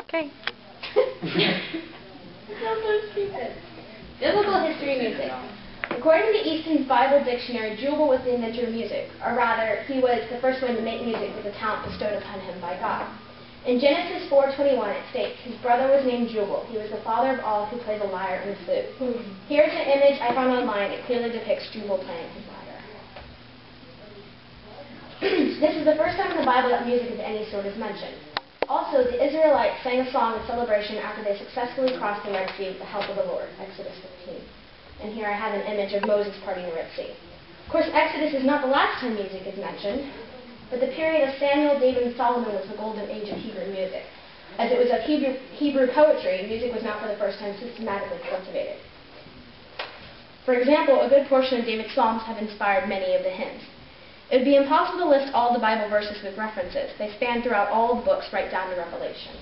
Okay. Biblical history music. According to Easton's Bible Dictionary, Jubal was the inventor of music, or rather, he was the first one to make music with a talent bestowed upon him by God. In Genesis 4:21, it states, his brother was named Jubal. He was the father of all who play the lyre and the flute. Here's an image I found online. It clearly depicts Jubal playing his lyre. This is the first time in the Bible that music of any sort is mentioned. Also, the Israelites sang a song of celebration after they successfully crossed the Red Sea with the help of the Lord, Exodus 15. And here I have an image of Moses parting the Red Sea. Of course, Exodus is not the last time music is mentioned, but the period of Samuel, David, and Solomon was the golden age of Hebrew music. As it was of Hebrew poetry, music was now for the first time systematically cultivated. For example, a good portion of David's Psalms have inspired many of the hymns. It would be impossible to list all the Bible verses with references. They span throughout all the books, right down to Revelation.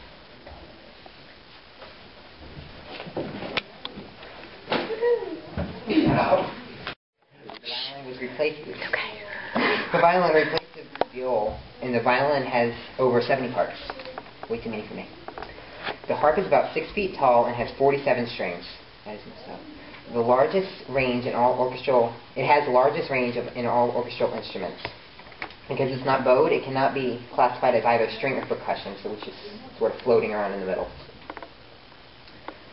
The violin replaced the viol, and the violin has over 70 parts. Way too many for me. The harp is about 6 feet tall and has 47 strings. That is messed up. The largest range in all orchestral. It has the largest range in all orchestral instruments. Because it's not bowed, it cannot be classified as either string or percussion, so it's just sort of floating around in the middle.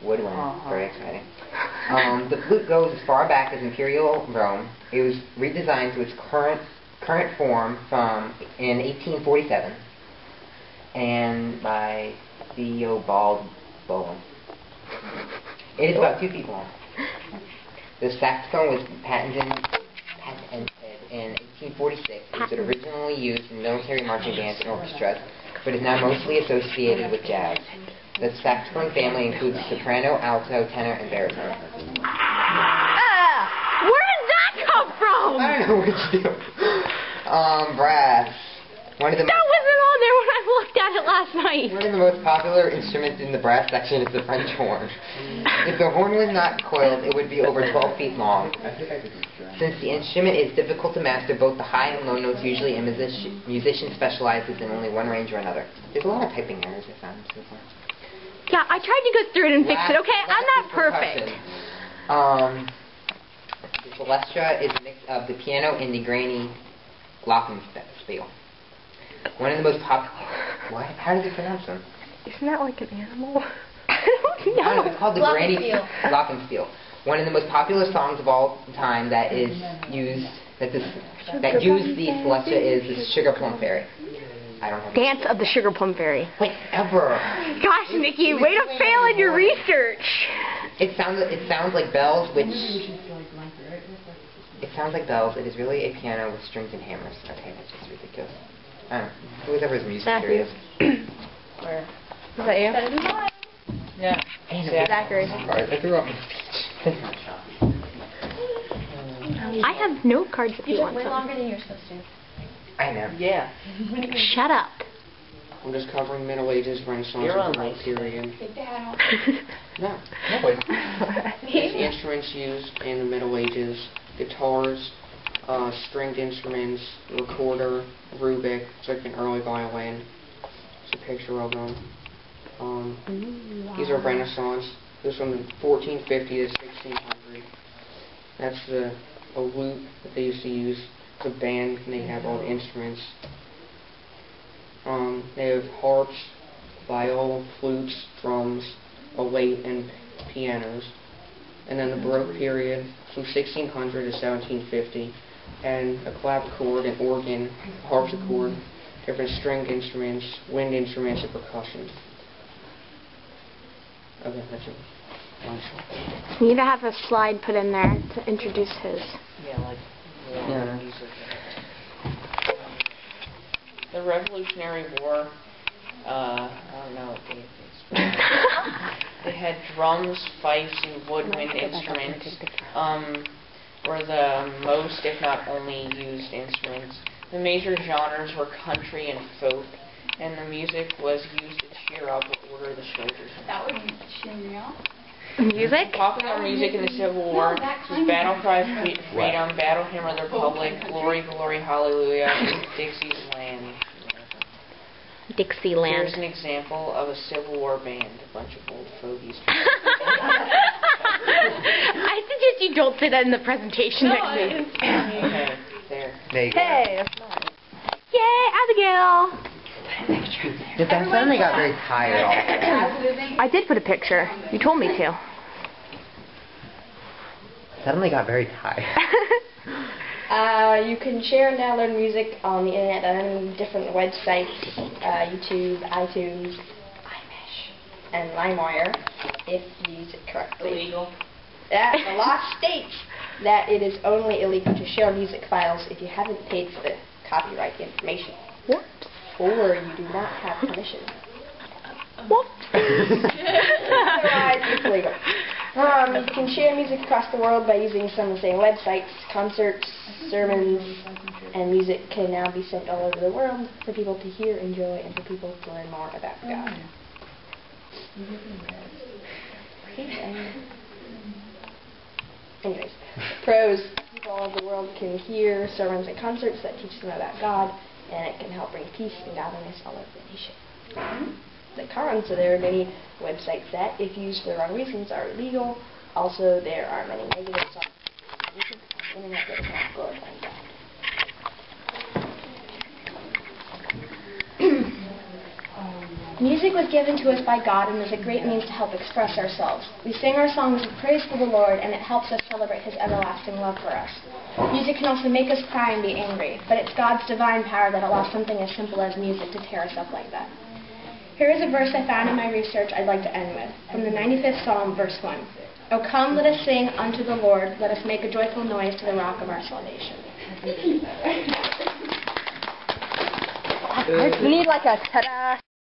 Woodwind, very exciting. The flute goes as far back as Imperial Rome. It was redesigned to its current form in 1847, and by Theobald Bowen. It is about 2 feet long. The saxophone was patented in 1846. It was originally used in military marching bands and orchestras, but is now mostly associated with jazz. The saxophone family includes soprano, alto, tenor, and baritone. Where did that come from? I don't know which deal. Brass. That wasn't on there when I looked at it last night. One of the most popular instruments in the brass section is the French horn. If the horn was not coiled, it would be over 12 feet long. Since the instrument is difficult to master both the high and low notes, usually a musician specializes in only one range or another. There's a lot of typing errors I found so far. Yeah, I tried to go through it and fix it, okay? I'm not perfect. The Celestra is a mix of the piano and the granny glockenspiel. One of the most popular... What? How do they pronounce them? Isn't that like an animal? I don't know. It's called the granny glockenspiel. One of the most popular songs of all time that is used... that used the Celestra is the Sugar Plum Fairy. I don't have Dance of the Sugar Plum Fairy. Whatever. Gosh, Nikki, way to fail in your research. It sounds like bells, which... It sounds like bells. It is really a piano with strings and hammers. Okay, that's just ridiculous. I don't know. Whoever is music curious. Where? Is that you? Yeah. Zachary. I threw up my speech. I have note cards if you want way some. longer than you're supposed to. I know. Yeah. Shut up. I'm just covering Middle Ages, Renaissance, You're and on Baroque period. No. The instruments used in the Middle Ages: guitars, stringed instruments, recorder, Rubik. It's like an early violin. It's a picture of them. These are Renaissance. This from the 1450 to 1600. That's a lute that they used to use. It's a band, and they have all the instruments. They have harps, viol, flutes, drums, a lute, and pianos. And then the Baroque period, from 1600 to 1750, and a clavichord, an organ, harpsichord, different stringed instruments, wind instruments, and percussion. Okay, that's it. You need to have a slide put in there to introduce his. Yeah, like... Yeah. The Revolutionary War, I don't know what they had drums, fifes, and woodwind instruments were the most, if not only, used instruments. The major genres were country and folk, and the music was used to cheer up or order the soldiers. That would cheer me up. Music? Popular music in the Civil War was Battle Cry of Freedom, Battle Hymn of the Republic, Glory, Glory, Hallelujah, and Dixie's Land. Here's Dixieland. an example of a Civil War band, a bunch of old fogies. I suggest you don't say that in the presentation next week. Okay, there. There you go. Hey, that's nice. Yay, Abigail! Just I suddenly got very tired all of a sudden. I did put a picture. You told me to. Suddenly got very tired. You can share and download music on the internet on any different websites, YouTube, iTunes, iMesh, and LimeWire, if you use it correctly. Illegal. The law states that it is only illegal to share music files if you haven't paid for the copyright information. What? Or you do not have permission. What? Otherwise, it's legal. You can share music across the world by using some of the same websites. Concerts, sermons, and music can now be sent all over the world for people to hear, enjoy, and for people to learn more about God. Anyways, pros. People all over the world can hear sermons and concerts that teach them about God, and it can help bring peace and godliness all over the nation. The cons, so there are many websites that, if used for the wrong reasons, are illegal. Also, there are many negatives on the internet that is not glorifying God. Music was given to us by God and is a great means to help express ourselves. We sing our songs of praise for the Lord, and it helps us celebrate His everlasting love for us. Music can also make us cry and be angry, but it's God's divine power that allows something as simple as music to tear us up like that. Here is a verse I found in my research I'd like to end with, from the 95th Psalm, verse 1. O come, let us sing unto the Lord, let us make a joyful noise to the rock of our salvation. We need like a ta-da.